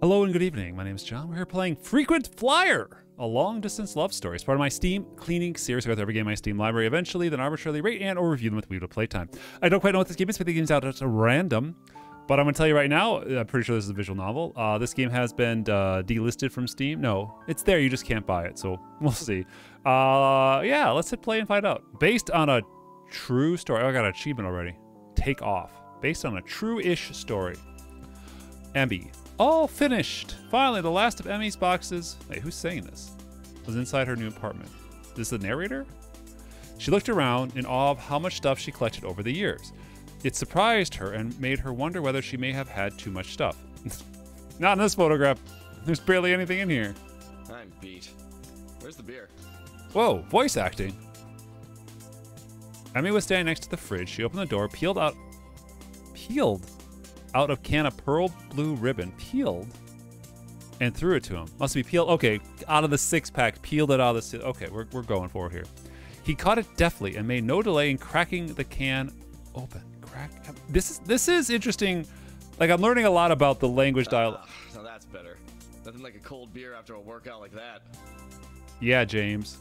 Hello and good evening. My name is John. We're here playing Frequent Flyer, a long-distance love story. It's part of my Steam cleaning series. I go through every game in my Steam library eventually, then arbitrarily rate and or review them with Weebly Playtime. I don't quite know what this game is, but the game's out at random. But I'm going to tell you right now, I'm pretty sure this is a visual novel. This game has been delisted from Steam. No, it's there. You just can't buy it. So we'll see. Yeah, let's hit play and find out. Based on a true story. Oh, I got an achievement already. Take off. Based on a true-ish story. Emmy. All finished. Finally, the last of Emmy's boxes. Wait, who's saying this? Was inside her new apartment. Is this the narrator? She looked around in awe of how much stuff she collected over the years. It surprised her and made her wonder whether she may have had too much stuff. Not in this photograph. There's barely anything in here. I'm beat. Where's the beer? Whoa, voice acting. Emmy was standing next to the fridge. She opened the door, peeled out of can of pearl blue ribbon, peeled, and threw it to him. Must be peeled. Okay, out of the six-pack, peeled it out of the. Okay, we're going forward here. He caught it deftly and made no delay in cracking the can open. This is interesting. Like, I'm learning a lot about the language dialogue. Now that's better. Nothing like a cold beer after a workout like that. Yeah, James.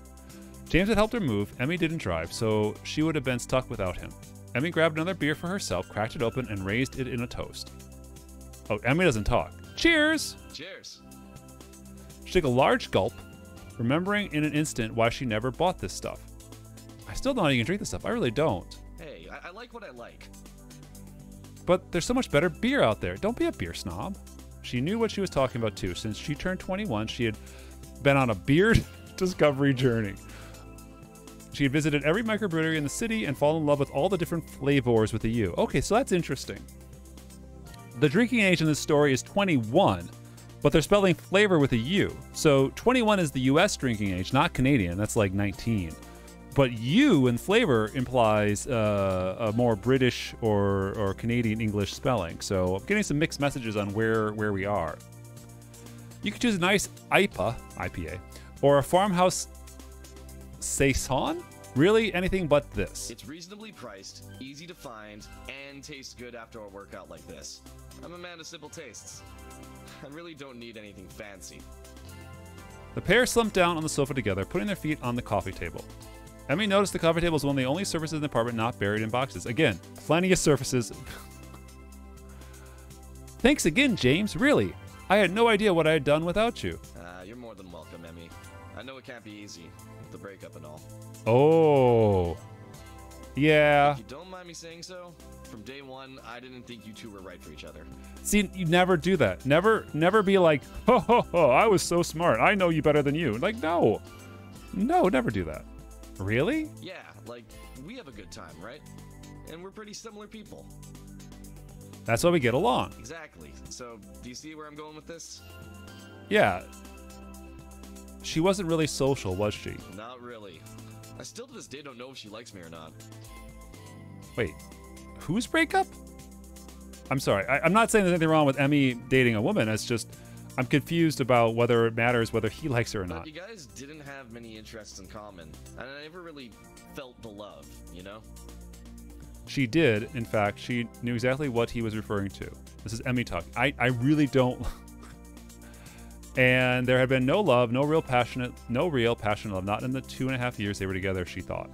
James had helped her move. Emmy didn't drive, so she would have been stuck without him. Emmy grabbed another beer for herself, cracked it open, and raised it in a toast. Oh, Emmy doesn't talk. Cheers! Cheers! She took a large gulp, remembering in an instant why she never bought this stuff. I still don't know how you can drink this stuff. I really don't. Hey, I like what I like. But there's so much better beer out there. Don't be a beer snob. She knew what she was talking about, too. Since she turned 21, she had been on a beer discovery journey. She had visited every microbrewery in the city and fallen in love with all the different flavors with a U. Okay, so that's interesting. The drinking age in this story is 21, but they're spelling flavor with a U. So 21 is the US drinking age, not Canadian. That's like 19. But U in flavor implies a more British or Canadian English spelling. So I'm getting some mixed messages on where we are. You could choose a nice IPA, or a farmhouse saison? Really? Anything but this. It's reasonably priced, easy to find, and tastes good after a workout like this. I'm a man of simple tastes. I really don't need anything fancy. The pair slumped down on the sofa together, putting their feet on the coffee table. Emmy noticed the coffee table was one of the only surfaces in the apartment not buried in boxes. Again, plenty of surfaces. Thanks again, James. Really. I had no idea what I had done without you. You're more than welcome, Emmy. I know it can't be easy, with the breakup and all. Oh. Yeah. If you don't mind me saying so, from day one, I didn't think you two were right for each other. See, you never do that. Never be like, ho, ho, ho, I was so smart. I know you better than you. Like, no. No, never do that. Really? Yeah, like, we have a good time, right? And we're pretty similar people. That's why we get along. Exactly. So, do you see where I'm going with this? Yeah. She wasn't really social, was she? Not really. I still to this day don't know if she likes me or not. Wait, whose breakup? I'm sorry. I'm not saying there's anything wrong with Emmy dating a woman. It's just I'm confused about whether it matters whether he likes her or not. But you guys didn't have many interests in common, and I never really felt the love, you know? She did. In fact, she knew exactly what he was referring to. This is Emmy talk. I really don't... And there had been no love, no real passionate love, not in the 2.5 years they were together, she thought.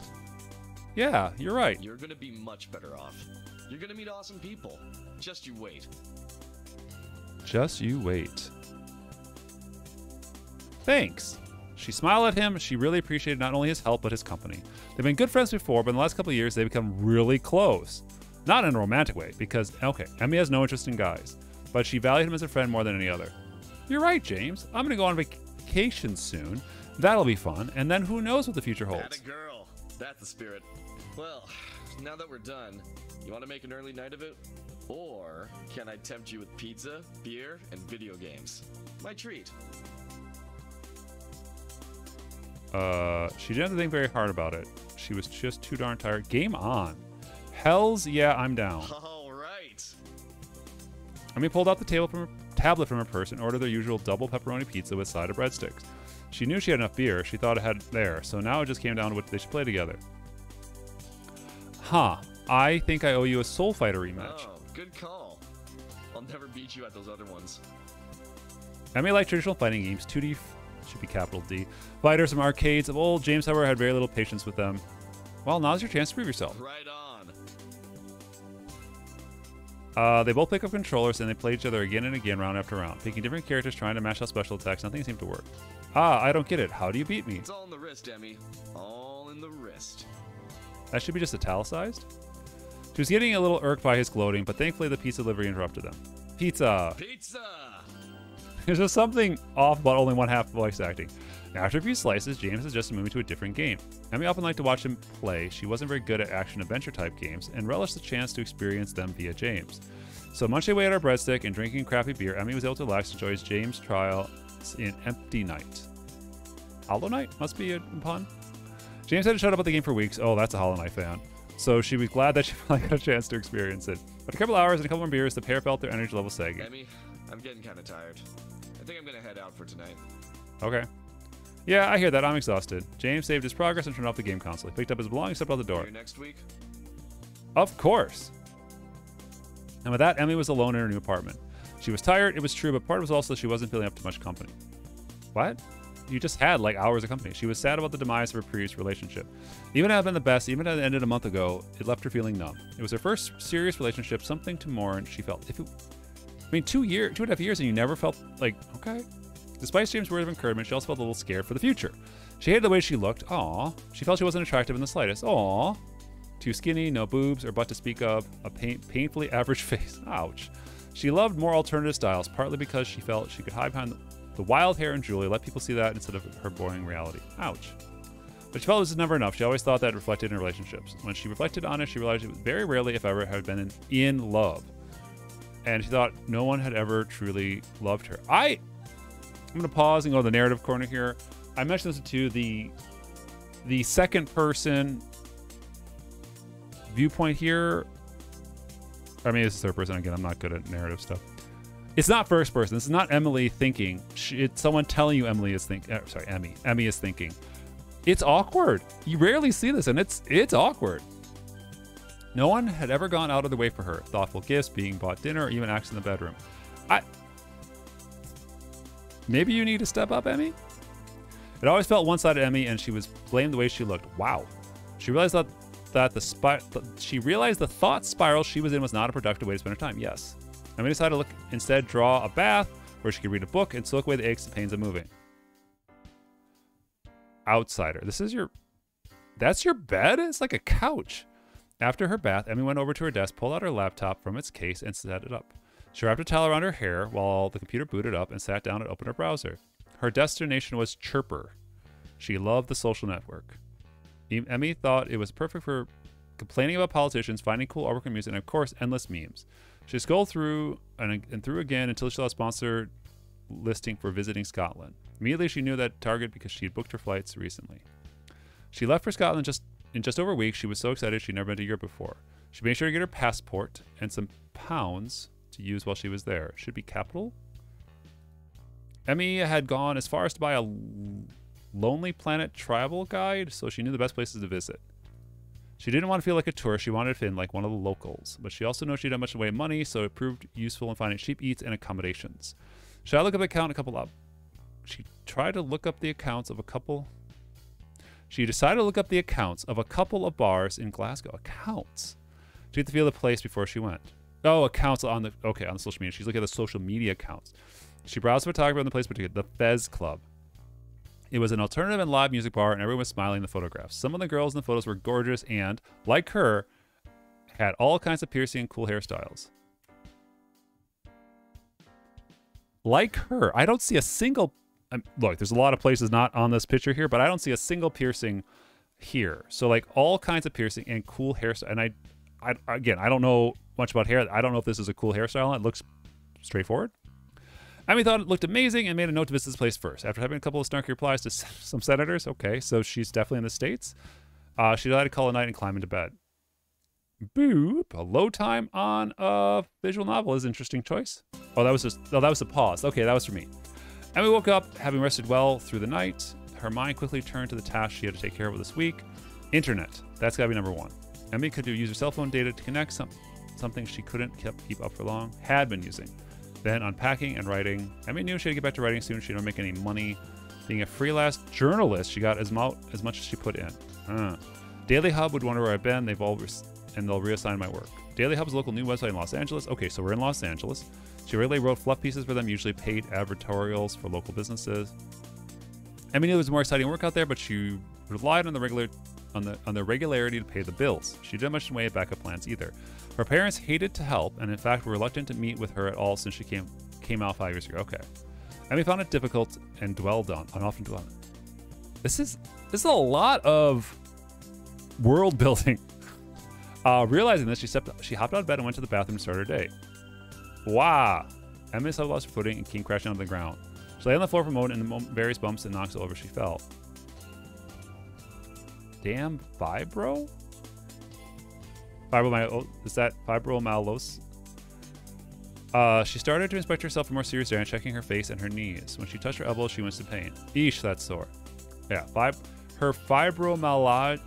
Yeah, you're right. You're gonna be much better off. You're gonna meet awesome people. Just you wait. Just you wait. Thanks. She smiled at him. She really appreciated not only his help, but his company. They've been good friends before, but in the last couple of years, they've become really close. Not in a romantic way, because, okay, Emmy has no interest in guys, but she valued him as a friend more than any other. You're right, James. I'm going to go on vacation soon. That'll be fun. And then who knows what the future holds. Atta girl. That's the spirit. Well, now that we're done, you want to make an early night of it? Or can I tempt you with pizza, beer, and video games? My treat. She didn't have to think very hard about it. She was just too darn tired. Game on. Hells yeah, I'm down. All right. Emmy pulled out the tablet from her purse and ordered their usual double pepperoni pizza with side of breadsticks. She knew she had enough beer. She thought it had there, so now it just came down to what they should play together. Huh. I think I owe you a Soul Fighter rematch. Oh, good call. I'll never beat you at those other ones. Emmy liked traditional fighting games. 2D should be capital D. Fighters from arcades of old. James, however, had very little patience with them. Well, now's your chance to prove yourself. Right on. They both pick up controllers and they play each other again and again, round after round, picking different characters, trying to mash out special attacks. Nothing seemed to work. Ah, I don't get it. How do you beat me? It's all in the wrist, Emmy. All in the wrist. That should be just italicized. She was getting a little irked by his gloating, but thankfully the pizza delivery interrupted them. Pizza! Pizza! There's just something off about only one half of voice acting. After a few slices, James suggested moving to a different game. Emmy often liked to watch him play. She wasn't very good at action-adventure type games and relished the chance to experience them via James. So munching away at our breadstick and drinking crappy beer, Emmy was able to relax and enjoy James' trial in Empty Night. Hollow Knight? Must be a pun. James hadn't shut up about the game for weeks. Oh, that's a Hollow Knight fan. So she was glad that she finally got a chance to experience it. But a couple hours and a couple more beers, the pair felt their energy level sagging. Emmy, I'm getting kind of tired. I think I'm gonna head out for tonight. Okay. Yeah, I hear that. I'm exhausted. James saved his progress and turned off the game console. He picked up his belongings, stepped out the door. See you next week? Of course. And with that, Emmy was alone in her new apartment. She was tired, it was true, but part was also that she wasn't feeling up to much company. What? You just had like hours of company. She was sad about the demise of her previous relationship. Even if it had been the best, even if it ended a month ago, it left her feeling numb. It was her first serious relationship, something to mourn, she felt. I mean, 2.5 years and you never felt like, okay. Despite James' words of encouragement, she also felt a little scared for the future. She hated the way she looked. Aww. She felt she wasn't attractive in the slightest. Aww. Too skinny, no boobs or butt to speak of, a painfully average face. Ouch. She loved more alternative styles, partly because she felt she could hide behind the wild hair and jewelry, let people see that instead of her boring reality. Ouch. But she felt it was never enough. She always thought that reflected in relationships. When she reflected on it, she realized it was very rarely, if ever, had been in love. And she thought no one had ever truly loved her. I'm going to pause and go to the narrative corner here. I mentioned this to the second person viewpoint here. I mean, it's third person. Again, I'm not good at narrative stuff. It's not first person. This is not Emily thinking. It's someone telling you Emily is thinking. Sorry, Emmy. Emmy is thinking. It's awkward. You rarely see this, and it's awkward. No one had ever gone out of their way for her. Thoughtful gifts, being bought dinner, or even acts in the bedroom. Maybe you need to step up, Emmy? It always felt one-sided, Emmy, and she was blamed the way she looked. Wow. She realized that the thought spiral she was in was not a productive way to spend her time. Yes. Emmy decided to instead draw a bath where she could read a book and soak away the aches and pains of moving. Outsider. That's your bed? It's like a couch. After her bath, Emmy went over to her desk, pulled out her laptop from its case, and set it up. She wrapped a towel around her hair while the computer booted up and sat down and opened her browser. Her destination was Chirper. She loved the social network. Emmy thought it was perfect for complaining about politicians, finding cool artwork and music, and of course, endless memes. She scrolled through and through again until she saw a sponsored listing for visiting Scotland. Immediately, she knew that target because she had booked her flights recently. She left for Scotland in just over a week. She was so excited she'd never been to Europe before. She made sure to get her passport and some pounds to use while she was there. Should be capital. Emmy had gone as far as to buy a Lonely Planet travel guide, so she knew the best places to visit. She didn't want to feel like a tourist. She wanted to fit in like one of the locals, but she also knew she didn't have much in the way of money, so it proved useful in finding cheap eats and accommodations. She tried to look up She tried to look up the accounts of a couple. She decided to look up the accounts of a couple of bars in Glasgow. Accounts. To get the feel of the place before she went. Oh, accounts on the social media. She's looking at the social media accounts. She browsed the photographer in the place, particularly the Fez Club. It was an alternative and live music bar, and everyone was smiling in the photographs. Some of the girls in the photos were gorgeous and, like her, had all kinds of piercing and cool hairstyles. Like her. I don't see a single... look, there's a lot of places not on this picture here, but I don't see a single piercing here. So, like, all kinds of piercing and cool hairstyle. And I don't know much about hair. I don't know if this is a cool hairstyle. It looks straightforward. Emmy thought it looked amazing and made a note to visit this place first. After having a couple of snarky replies to some senators, okay, so she's definitely in the States. She decided to call it a night and climb into bed. Boop. A low time on a visual novel is an interesting choice. Oh, that was a pause. Okay, that was for me. Emmy woke up having rested well through the night. Her mind quickly turned to the task she had to take care of this week. Internet. That's got to be number one. Emmy could use her cell phone data to connect something she couldn't keep up for long. Had been using. Then unpacking and writing. Emmy knew she had to get back to writing soon. She didn't make any money. Being a freelance journalist, she got as much as she put in. Daily Hub would wonder where I've been. They'll reassign my work. Daily Hub's a local news website in Los Angeles. Okay, so we're in Los Angeles. She regularly wrote fluff pieces for them, usually paid advertorials for local businesses. Emmy knew there was more exciting work out there, but she relied on the regularity to pay the bills. She didn't much in the way of backup plans either. Her parents hated to help, and in fact were reluctant to meet with her at all since she came out 5 years ago. Okay. Emmy found it difficult and dwelled on, often dwelled on. This is a lot of world building. Realizing this, she hopped out of bed and went to the bathroom to start her day. Wow. Emmy suddenly lost her footing and came crashing onto the ground. She lay on the floor for a moment, and the various bumps and knocks all over she fell. Damn fibro? Is that fibromyalgia? She started to inspect herself for more serious damage, checking her face and her knees. When she touched her elbow, she went into pain. Eesh, that's sore. Yeah, her fibromyalgia,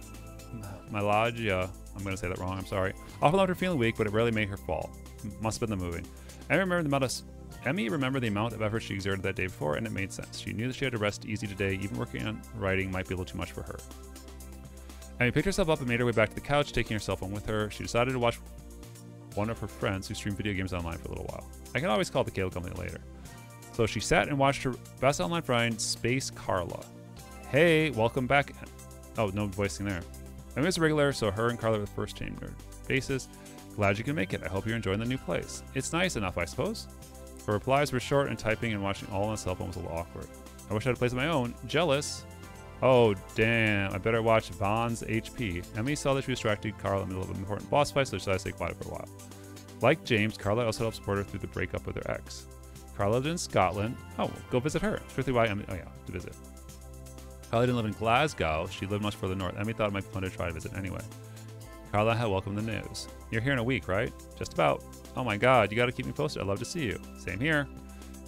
I'm going to say that wrong, I'm sorry, often left her feeling weak, but it rarely made her fall. Must have been the moving. Emmy remembered the amount of effort she exerted that day before, and it made sense. She knew that she had to rest easy today. Even working on writing might be a little too much for her. Emmy picked herself up and made her way back to the couch, taking her cell phone with her. She decided to watch one of her friends who streamed video games online for a little while. I can always call the cable company later. So she sat and watched her best online friend, Space Carla. Hey, welcome back. Oh, no voicing there. Emmy was a regular, so her and Carla were the first chamber basis. Glad you can make it. I hope you're enjoying the new place. It's nice enough, I suppose. Her replies were short, and typing and watching all on a cell phone was a little awkward. I wish I had a place of my own. Jealous. Oh, damn. I better watch Vaughn's HP. Emmy saw that she was distracted Carla in the middle of an important boss fight, so she decided to stay quiet for a while. Like James, Carla also helped support her through the breakup with her ex. Carla lived in Scotland. Oh, go visit her. Strictly why Emmy. Oh, yeah, to visit. Carla didn't live in Glasgow. She lived much further north. Emmy thought it might be fun to try to visit anyway. Carla had welcomed the news. You're here in a week, right? Just about. Oh my god, you gotta keep me posted. I'd love to see you. Same here.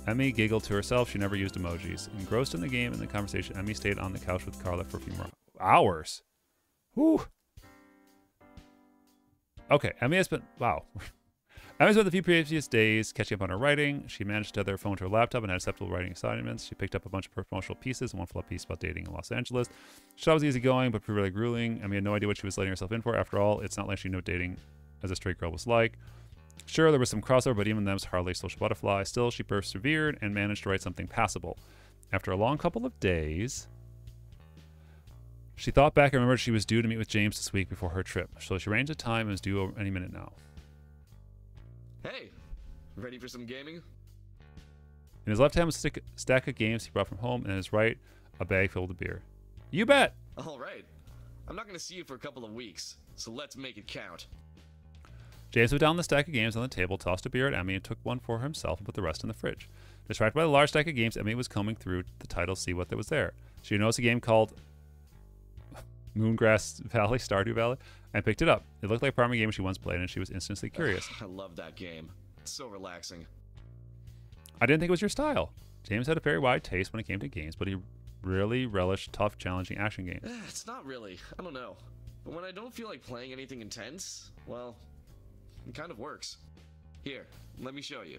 Emmy giggled to herself. She never used emojis. Engrossed in the game and the conversation, Emmy stayed on the couch with Carla for a few more hours. Whew. Okay, Emmy has been... Wow. Emmy spent the few previous days catching up on her writing. She managed to tether her phone to her laptop and had acceptable writing assignments. She picked up a bunch of promotional pieces and one fluff piece about dating in Los Angeles. She thought it was easygoing, but pretty really grueling. Emmy had no idea what she was letting herself in for. After all, it's not like she knew what dating as a straight girl was like. Sure, there was some crossover, but even them was hardly a social butterfly. Still, she persevered and managed to write something passable. After a long couple of days, she thought back and remembered she was due to meet with James this week before her trip. So she arranged a time and was due any minute now. Hey, ready for some gaming? In his left hand was a stack of games he brought from home, and in his right, a bag filled with beer. You bet! All right. I'm not going to see you for a couple of weeks, so let's make it count. James put down the stack of games on the table, tossed a beer at Emmy, and took one for himself and put the rest in the fridge. Distracted by the large stack of games, Emmy was combing through the title to see what there was there. She noticed a game called Moongrass Valley, Stardew Valley, and picked it up. It looked like a farming game she once played, and she was instantly curious. I love that game. It's so relaxing. I didn't think it was your style. James had a very wide taste when it came to games, but he really relished tough, challenging action games. It's not really. I don't know. But when I don't feel like playing anything intense, well, it kind of works. Here, let me show you.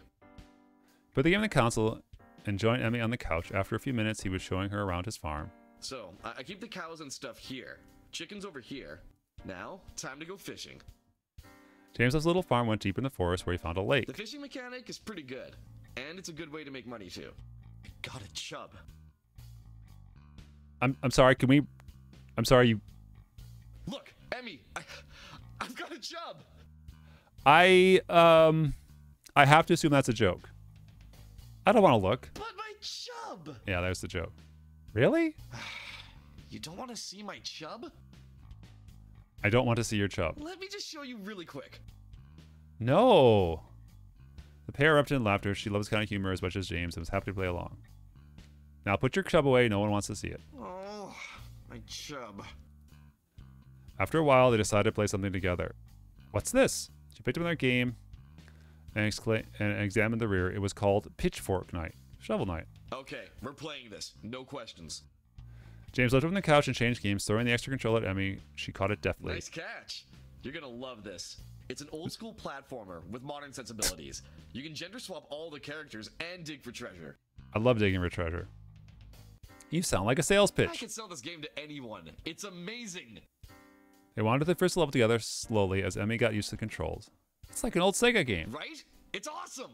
Put the game in the console and joined Emmy on the couch. After a few minutes, he was showing her around his farm. So, I keep the cows and stuff here. Chickens over here. Now, time to go fishing. James's little farm went deep in the forest where he found a lake. The fishing mechanic is pretty good. And it's a good way to make money, too. I got a chub. I'm sorry, can we... I'm sorry, you... Look, Emmy, I've got a chub! I have to assume that's a joke. I don't want to look. But my chub! Yeah, there's the joke. Really? You don't want to see my chub? I don't want to see your chub. Let me just show you really quick. No. The pair erupted in laughter. She loves kind of humor as much as James and was happy to play along. Now put your chub away. No one wants to see it. Oh, my chub. After a while, they decided to play something together. What's this? She picked up another game and examined the rear. It was called Pitchfork Night. Shovel Night. Okay, we're playing this. No questions. James left from the couch and changed games, throwing the extra controller at Emmy. She caught it deftly. Nice catch. You're gonna love this. It's an old school platformer with modern sensibilities. You can gender swap all the characters and dig for treasure. I love digging for treasure. You sound like a sales I pitch. can sell this game to anyone. It's amazing. They wandered the first level together slowly as Emmy got used to the controls. It's like an old Sega game. Right? It's awesome.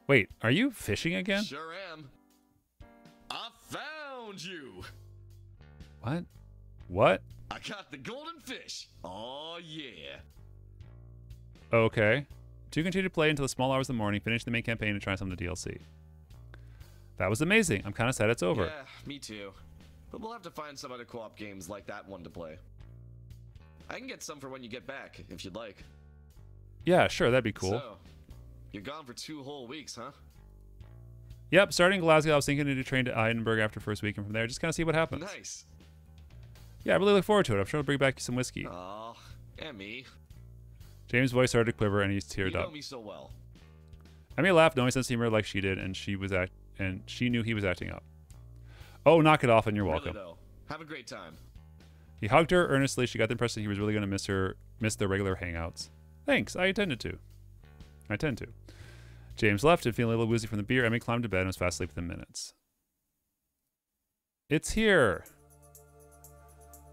Wait, are you fishing again? Sure am. I found you. What? What? I got the golden fish. Oh yeah. Okay. To continue to play until the small hours of the morning, finish the main campaign, and try some of the DLC. That was amazing. I'm kind of sad it's over. Yeah, me too. But we'll have to find some other co-op games like that one to play. I can get some for when you get back, if you'd like. Yeah, sure, that'd be cool. So, you're gone for 2 whole weeks, huh? Yep, starting in Glasgow, I was thinking to do train to Edinburgh after first week, and from there, just kind of see what happens. Nice. Yeah, I really look forward to it. I'm sure I'll bring back some whiskey. Aw, Emmy. James' voice started to quiver, and he teared You know up. me so well. Emmy laughed, knowing sense of humor like she did, and she knew he was acting up. Oh, knock it off, and you're welcome. Really though. Have a great time. He hugged her earnestly. She got the impression he was really going to miss their regular hangouts. Thanks, I tend to. James left and feeling a little woozy from the beer. Emmy climbed to bed and was fast asleep within minutes. It's here.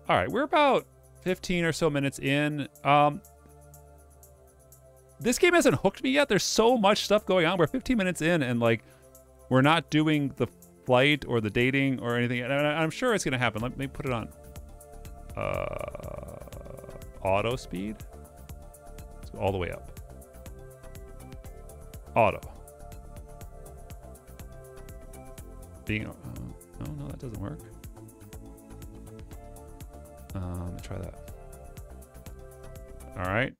All right, we're about 15 or so minutes in. This game hasn't hooked me yet. There's so much stuff going on. We're 15 minutes in, and like, we're not doing the flight or the dating or anything. And I'm sure it's gonna happen. Let me put it on auto speed. Let's go all the way up. Auto. No, that doesn't work. Let me try that. All right.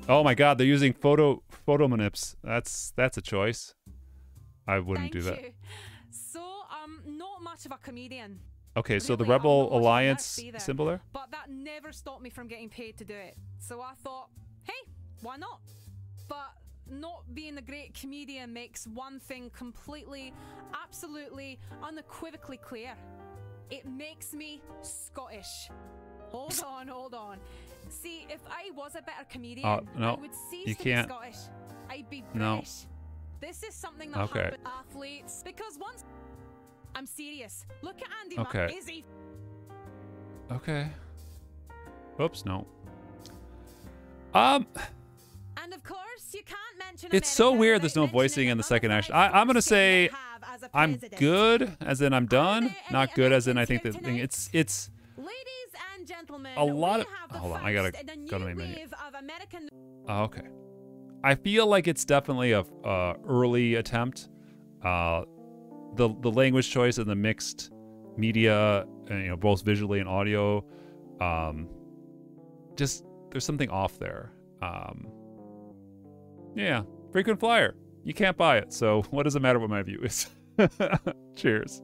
Oh my God, they're using photo manips. That's a choice. I wouldn't do that. Thank you. So, not much of a comedian. Okay, so the Really, I'm Rebel not much of a Alliance nurse either, symbol there? But that never stopped me from getting paid to do it. So I thought, hey, why not? But not being a great comedian makes one thing completely, absolutely, unequivocally clear. It makes me Scottish. Hold on. See, if I was a better comedian, no, I would cease you to can't. be Scottish. I'd be No. British. This is something that Okay. happens with athletes, because once I'm serious. Look at Andy Okay. Is he? Okay. Oops, no. And of course, you can't mention It's so America weird there's no without voicing mentioning in the second another action. I'm gonna five say they have as a I'm president. good, as in I'm done, there not any good as in I think amendments that here it's Ladies and gentlemen, a lot we of- have the hold on, I gotta first in a go to new my menu. wave of American. okay. I feel like it's definitely a early attempt. The language choice and the mixed media, both visually and audio, just there's something off there. Yeah, frequent flyer. You can't buy it, so what does it matter what my view is? Cheers.